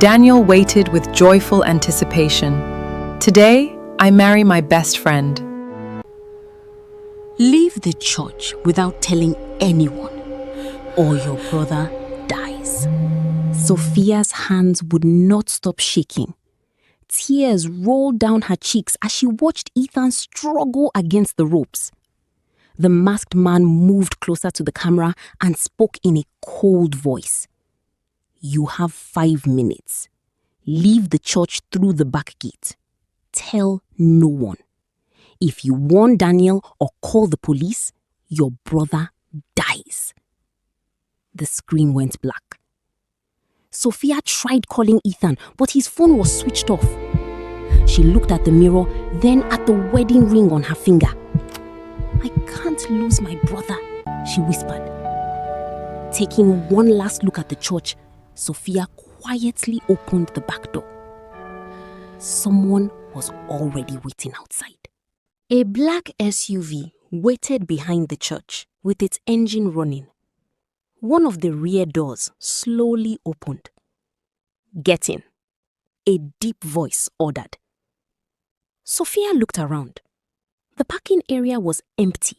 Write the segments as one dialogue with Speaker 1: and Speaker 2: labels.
Speaker 1: Daniel waited with joyful anticipation. Today, I marry my best friend.
Speaker 2: Leave the church without telling anyone, or your brother dies. Sophia's hands would not stop shaking. Tears rolled down her cheeks as she watched Ethan struggle against the ropes. The masked man moved closer to the camera and spoke in a cold voice. You have 5 minutes. Leave the church through the back gate. Tell no one. If you warn Daniel or call the police, your brother dies. The screen went black. Sophia tried calling Ethan, but his phone was switched off. She looked at the mirror, then at the wedding ring on her finger. I can't lose my brother, she whispered. Taking one last look at the church, Sophia quietly opened the back door. Someone was already waiting outside. A black SUV waited behind the church with its engine running. One of the rear doors slowly opened. Get in, a deep voice ordered. Sophia looked around. The parking area was empty.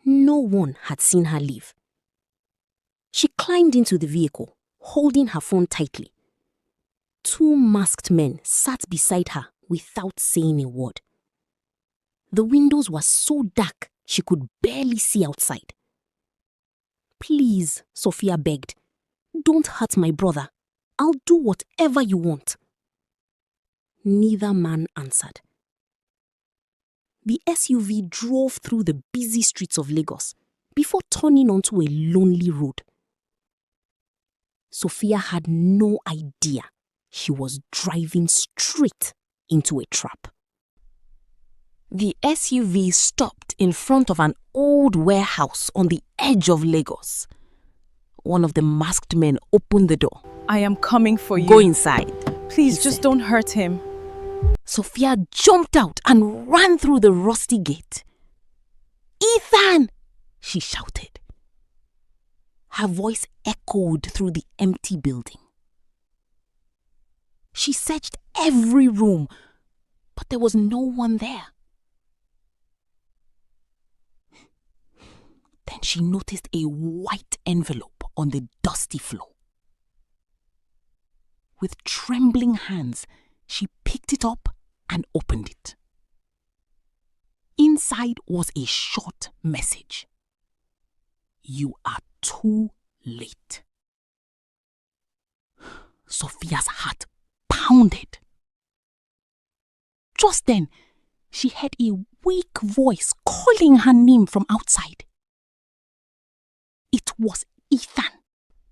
Speaker 2: No one had seen her leave. She climbed into the vehicle, holding her phone tightly. 2 masked men sat beside her without saying a word. The windows were so dark she could barely see outside. Please, Sophia begged. Don't hurt my brother. I'll do whatever you want. Neither man answered. The SUV drove through the busy streets of Lagos before turning onto a lonely road. Sophia had no idea she was driving straight into a trap. The SUV stopped in front of an old warehouse on the edge of Lagos. One of the masked men opened the door.
Speaker 1: I am coming for you.
Speaker 2: Go inside.
Speaker 1: Please, just don't hurt him.
Speaker 2: Sophia jumped out and ran through the rusty gate. Ethan! She shouted. Her voice echoed through the empty building. She searched every room, but there was no one there. Then she noticed a white envelope on the dusty floor. With trembling hands, she picked it up and opened it. Inside was a short message. You are too late. Sophia's heart pounded. Just then, she heard a weak voice calling her name from outside. It was Ethan.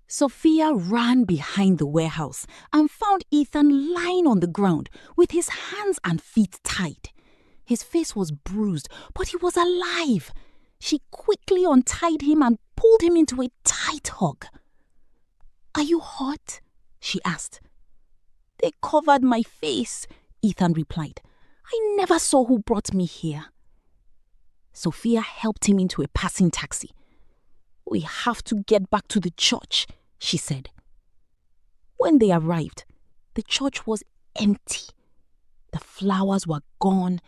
Speaker 2: Sophia ran behind the warehouse and found Ethan lying on the ground with his hands and feet tied. His face was bruised, but he was alive. She quickly untied him and pulled him into a tight hug. Are you hurt? She asked. They covered my face, Ethan replied. I never saw who brought me here. Sophia helped him into a passing taxi. We have to get back to the church, she said. When they arrived, the church was empty. The flowers were gone,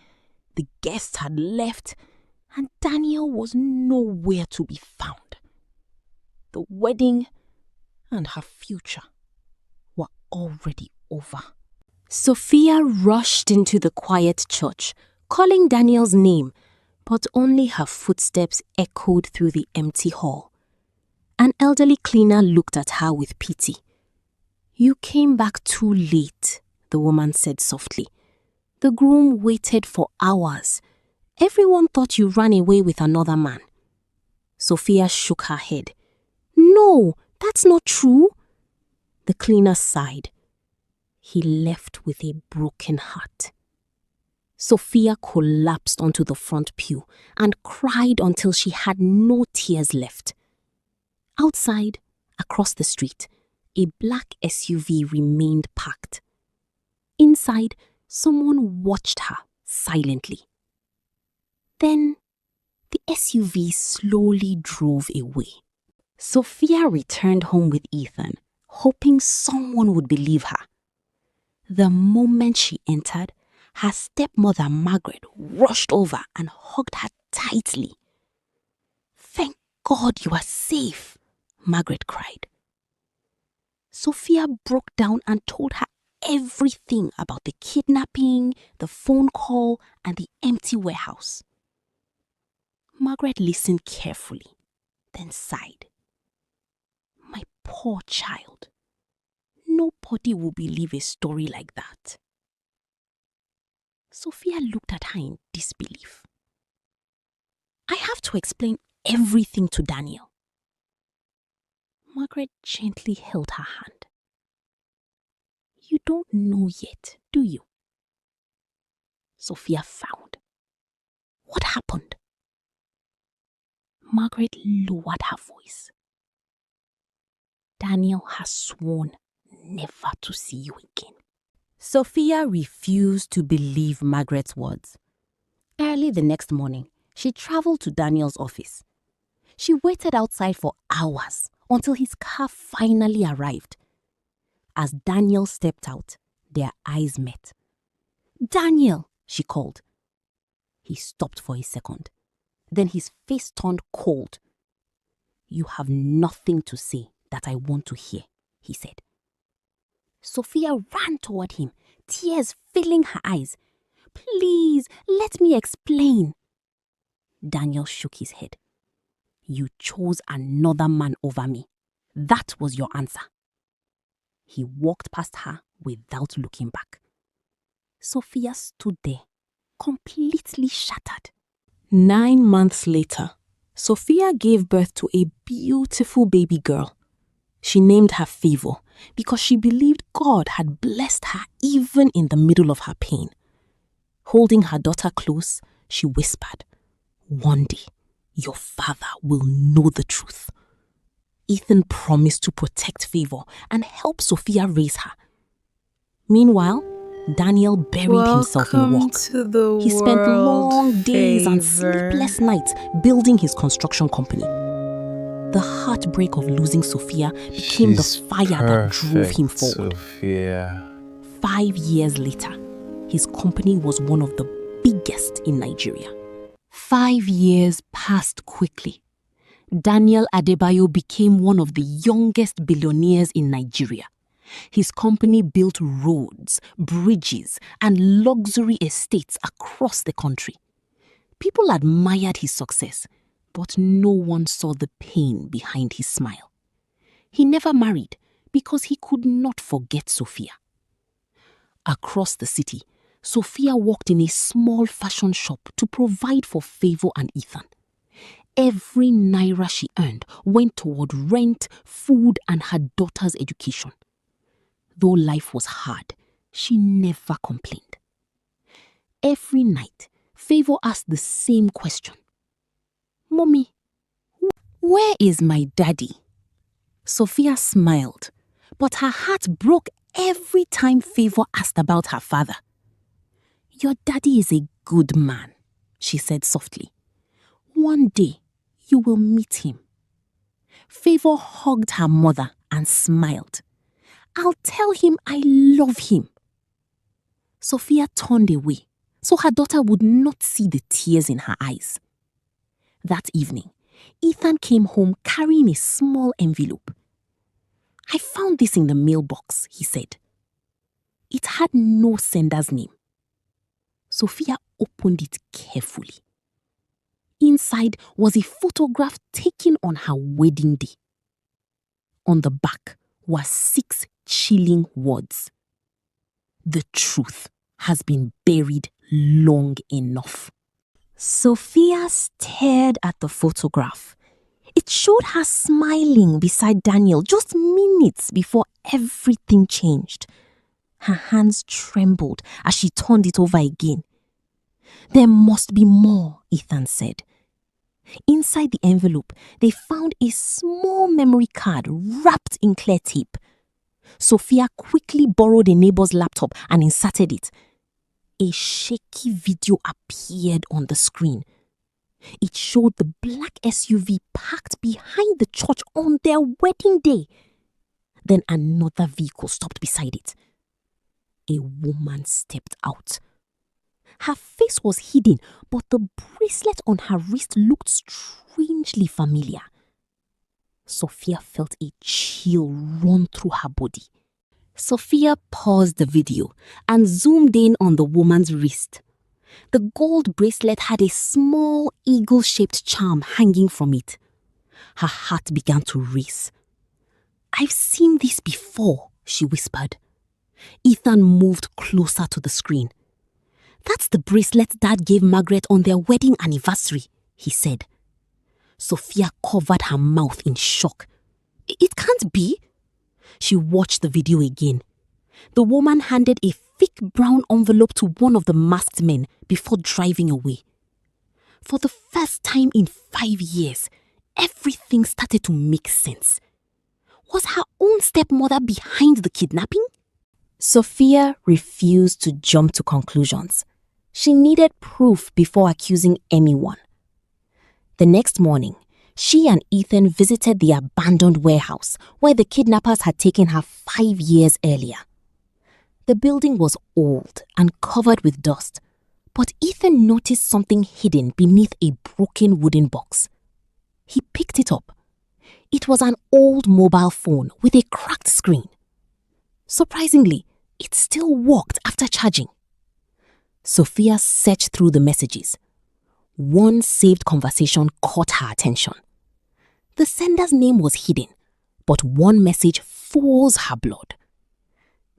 Speaker 2: the guests had left, and Daniel was nowhere to be found. The wedding and her future were already over. Sophia rushed into the quiet church, calling Daniel's name, but only her footsteps echoed through the empty hall. An elderly cleaner looked at her with pity. You came back too late, the woman said softly. The groom waited for hours. Everyone thought you ran away with another man. Sophia shook her head. No, that's not true. The cleaner sighed. He left with a broken heart. Sophia collapsed onto the front pew and cried until she had no tears left. Outside, across the street, a black SUV remained parked. Inside, someone watched her silently. Then, the SUV slowly drove away. Sophia returned home with Ethan, hoping someone would believe her. The moment she entered, her stepmother Margaret rushed over and hugged her tightly. "Thank God you are safe," Margaret cried. Sophia broke down and told her everything about the kidnapping, the phone call, and the empty warehouse. Margaret listened carefully, then sighed. "My poor child. Nobody will believe a story like that." Sophia looked at her in disbelief. "I have to explain everything to Daniel." Margaret gently held her hand. "You don't know yet, do you?" Sophia frowned. "What happened?" Margaret lowered her voice. "Daniel has sworn never to see you again." Sophia refused to believe Margaret's words. Early the next morning, she traveled to Daniel's office. She waited outside for hours until his car finally arrived. As Daniel stepped out, their eyes met. "Daniel," she called. He stopped for a second. Then his face turned cold. "You have nothing to say that I want to hear," he said. Sophia ran toward him, tears filling her eyes. "Please, let me explain." Daniel shook his head. "You chose another man over me. That was your answer." He walked past her without looking back. Sophia stood there, completely shattered. 9 months later, Sophia gave birth to a beautiful baby girl. She named her Favor because she believed God had blessed her even in the middle of her pain. Holding her daughter close, she whispered, "One day, your father will know the truth." Ethan promised to protect Favor and help Sophia raise her. Meanwhile, Daniel buried himself in work. He spent long days and sleepless nights building his construction company. The heartbreak of losing Sophia became the fire that drove him forward.
Speaker 3: Sophia.
Speaker 2: 5 years later, his company was one of the biggest in Nigeria. 5 years passed quickly. Daniel Adebayo became one of the youngest billionaires in Nigeria. His company built roads, bridges, and luxury estates across the country. People admired his success, but no one saw the pain behind his smile. He never married because he could not forget Sophia. Across the city, Sophia worked in a small fashion shop to provide for Favor and Ethan. Every naira she earned went toward rent, food, and her daughter's education. Though life was hard, she never complained. Every night, Favor asked the same question. "Mommy, where is my daddy?" Sophia smiled, but her heart broke every time Favor asked about her father. "Your daddy is a good man," she said softly. "One day, you will meet him." Favor hugged her mother and smiled. "I'll tell him I love him." Sophia turned away so her daughter would not see the tears in her eyes. That evening, Ethan came home carrying a small envelope. "I found this in the mailbox," he said. It had no sender's name. Sophia opened it carefully. Inside was a photograph taken on her wedding day. On the back were 6 chilling words. "The truth has been buried long enough." Sophia stared at the photograph. It showed her smiling beside Daniel just minutes before everything changed. Her hands trembled as she turned it over again. "There must be more," Ethan said. Inside the envelope, they found a small memory card wrapped in clear tape. Sophia quickly borrowed a neighbor's laptop and inserted it. A shaky video appeared on the screen. It showed the black SUV parked behind the church on their wedding day. Then another vehicle stopped beside it. A woman stepped out. Her face was hidden, but the bracelet on her wrist looked strangely familiar. Sophia felt a chill run through her body. Sophia paused the video and zoomed in on the woman's wrist. The gold bracelet had a small eagle-shaped charm hanging from it. Her heart began to race. "I've seen this before," she whispered. Ethan moved closer to the screen. "That's the bracelet Dad gave Margaret on their wedding anniversary," he said. Sophia covered her mouth in shock. "It can't be." She watched the video again. The woman handed a thick brown envelope to one of the masked men before driving away. For the first time in 5 years, everything started to make sense. Was her own stepmother behind the kidnapping? Sophia refused to jump to conclusions. She needed proof before accusing anyone. The next morning, she and Ethan visited the abandoned warehouse where the kidnappers had taken her 5 years earlier. The building was old and covered with dust, but Ethan noticed something hidden beneath a broken wooden box. He picked it up. It was an old mobile phone with a cracked screen. Surprisingly, it still worked after charging. Sophia searched through the messages. One saved conversation caught her attention. The sender's name was hidden, but one message froze her blood.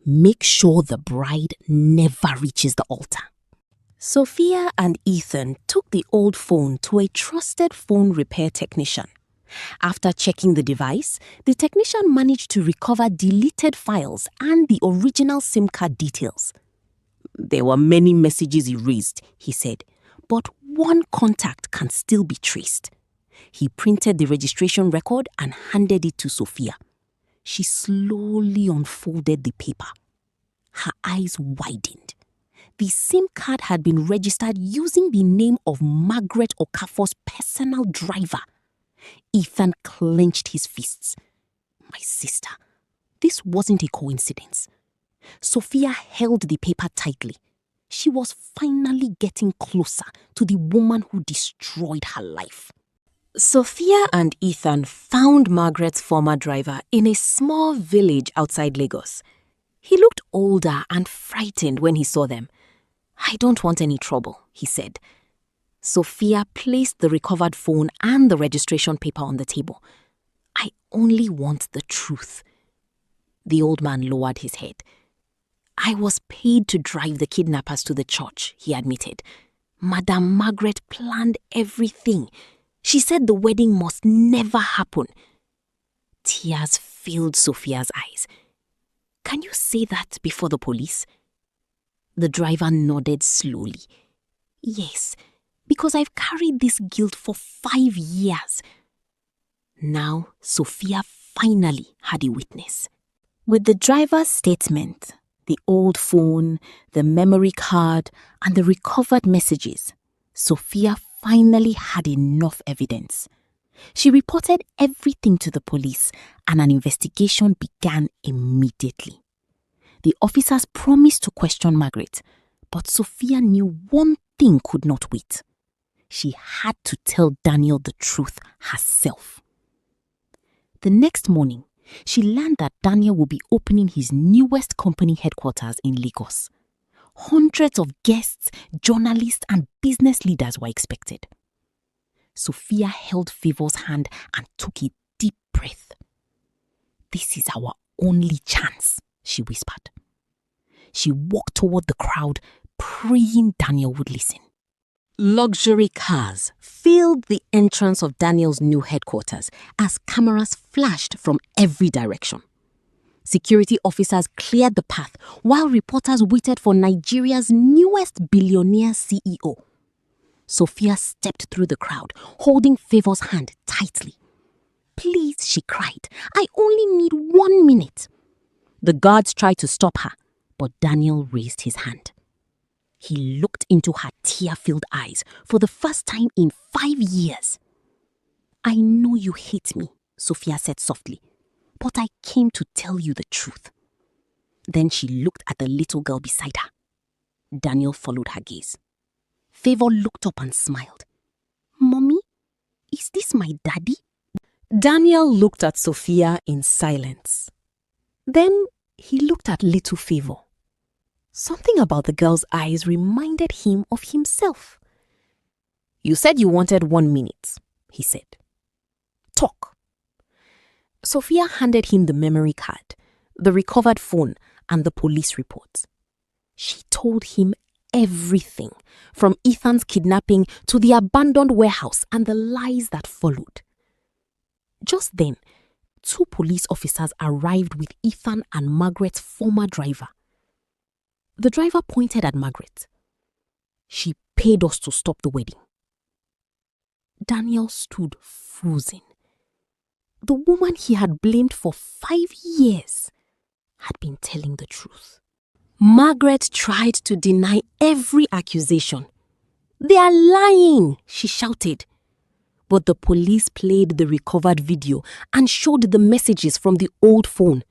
Speaker 2: "Make sure the bride never reaches the altar." Sophia and Ethan took the old phone to a trusted phone repair technician. After checking the device, the technician managed to recover deleted files and the original SIM card details. "There were many messages erased," he said, "but one contact can still be traced." He printed the registration record and handed it to Sophia. She slowly unfolded the paper. Her eyes widened. The SIM card had been registered using the name of Margaret Okafor's personal driver. Ethan clenched his fists. "My sister, this wasn't a coincidence." Sophia held the paper tightly. She was finally getting closer to the woman who destroyed her life. Sophia and Ethan found Margaret's former driver in a small village outside Lagos. He looked older and frightened when he saw them. "I don't want any trouble," he said. Sophia placed the recovered phone and the registration paper on the table. "I only want the truth." The old man lowered his head. "I was paid to drive the kidnappers to the church," he admitted. "Madame Margaret planned everything. She said the wedding must never happen." Tears filled Sophia's eyes. "Can you say that before the police?" The driver nodded slowly. "Yes, because I've carried this guilt for 5 years. Now, Sophia finally had a witness. With the driver's statement, the old phone, the memory card, and the recovered messages, Sophia finally had enough evidence. She reported everything to the police, and an investigation began immediately. The officers promised to question Margaret, but Sophia knew one thing could not wait. She had to tell Daniel the truth herself. The next morning, she learned that Daniel will be opening his newest company headquarters in Lagos. Hundreds of guests, journalists, and business leaders were expected. Sophia held Favor's hand and took a deep breath. "This is our only chance," she whispered. She walked toward the crowd, praying Daniel would listen. Luxury cars filled the entrance of Daniel's new headquarters as cameras flashed from every direction. Security officers cleared the path while reporters waited for Nigeria's newest billionaire CEO. Sophia stepped through the crowd, holding Favor's hand tightly. "Please," she cried, "I only need 1 minute." The guards tried to stop her, but Daniel raised his hand. He looked into her tear-filled eyes for the first time in 5 years. "I know you hate me," Sophia said softly, but I came to tell you the truth." Then she looked at the little girl beside her. Daniel followed her gaze. Favor looked up and smiled. "Mommy, is this my daddy?" Daniel looked at Sophia in silence. Then he looked at little Favor. Something about the girl's eyes reminded him of himself. "You said you wanted 1 minute," he said. "Talk." Sophia handed him the memory card, the recovered phone, and the police report. She told him everything, from Ethan's kidnapping to the abandoned warehouse and the lies that followed. Just then, 2 police officers arrived with Ethan and Margaret's former driver. The driver pointed at Margaret. "She paid us to stop the wedding." Daniel stood frozen. The woman he had blamed for 5 years had been telling the truth. Margaret tried to deny every accusation. "They are lying," she shouted. But the police played the recovered video and showed the messages from the old phone.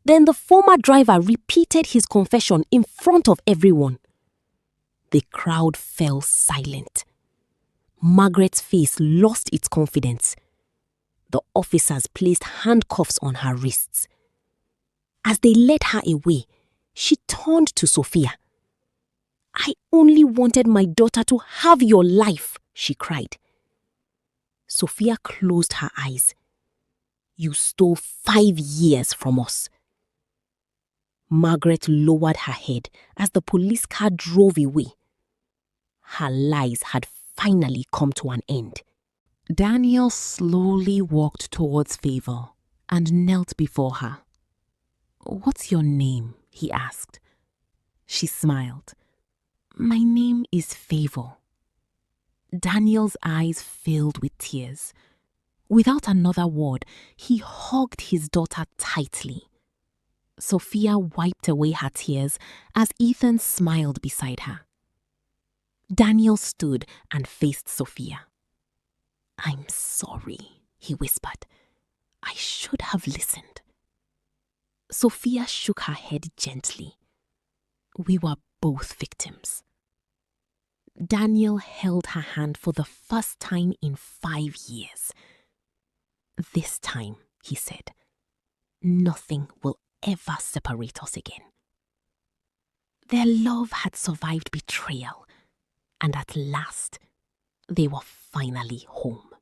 Speaker 2: Then the former driver repeated his confession in front of everyone. The crowd fell silent. Margaret's face lost its confidence. The officers placed handcuffs on her wrists. As they led her away, she turned to Sophia. "I only wanted my daughter to have your life," she cried. Sophia closed her eyes. "You stole 5 years from us." Margaret lowered her head as the police car drove away. Her lies had finally come to an end. Daniel slowly walked towards Favor and knelt before her. "What's your name?" he asked. She smiled. "My name is Favor." Daniel's eyes filled with tears. Without another word, he hugged his daughter tightly. Sophia wiped away her tears as Ethan smiled beside her. Daniel stood and faced Sophia. "I'm sorry," he whispered. "I should have listened." Sophia shook her head gently. "We were both victims." Daniel held her hand for the first time in 5 years. "This time," he said, "nothing will ever separate us again." Their love had survived betrayal, and at last, they were finally home.